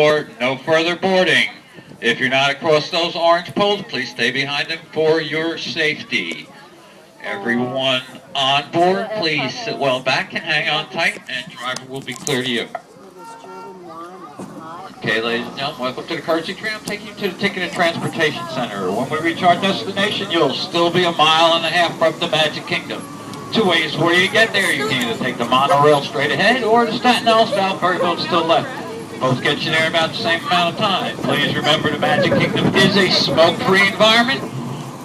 No further boarding. If you're not across those orange poles, please stay behind them for your safety. Everyone on board, please sit well back and hang on tight, and driver will be clear to you. Okay, ladies and gentlemen, welcome to the courtesy tram, taking you to the Ticket and Transportation Center. When we reach our destination, you'll still be 1.5 miles from the Magic Kingdom. 2 ways for you to get there. You can either take the monorail straight ahead or the Staten Island style ferry boats to the left. Both get you there about the same amount of time. Please remember the Magic Kingdom is a smoke-free environment,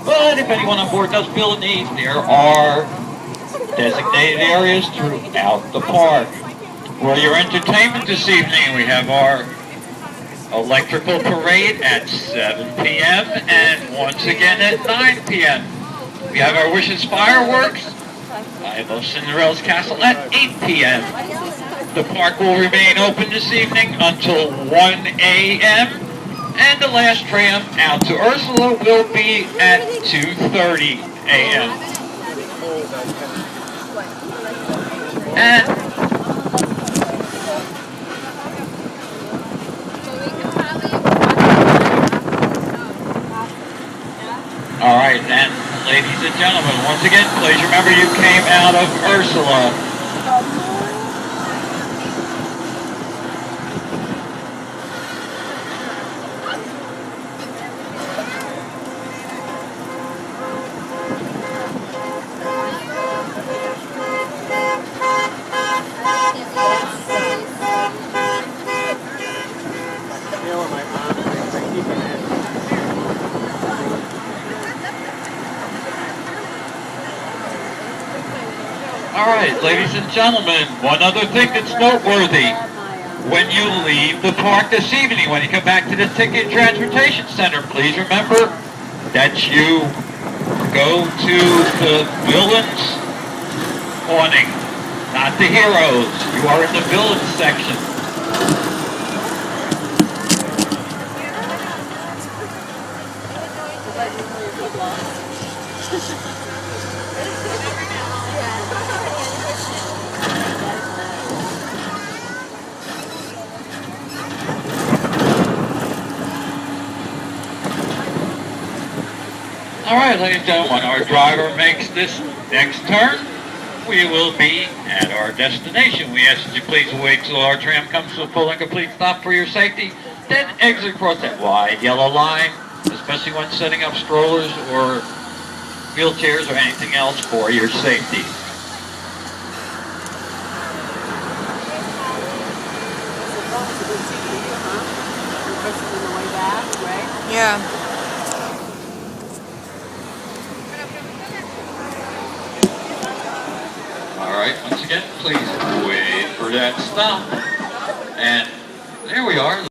but if anyone on board does feel the need, there are designated areas throughout the park. For your entertainment this evening, we have our electrical parade at 7 p.m. and once again at 9 p.m. We have our Wishes fireworks by Cinderella's Castle at 8 p.m. The park will remain open this evening until 1 a.m. and the last tram out to Ursula will be at 2:30 a.m. And all right, and ladies and gentlemen, once again, please remember you came out of Ursula. All right, ladies and gentlemen, one other thing that's noteworthy. When you leave the park this evening, when you come back to the Ticket and Transportation Center, please remember that you go to the villains awning, not the heroes. You are in the villains section. All right, ladies and gentlemen, when our driver makes this next turn, we will be at our destination. We ask that you please wait till our tram comes to a full and complete stop for your safety, then exit across that wide yellow line, especially when setting up strollers or wheelchairs or anything else for your safety. Yeah. All right, once again, please wait for that stop. And there we are.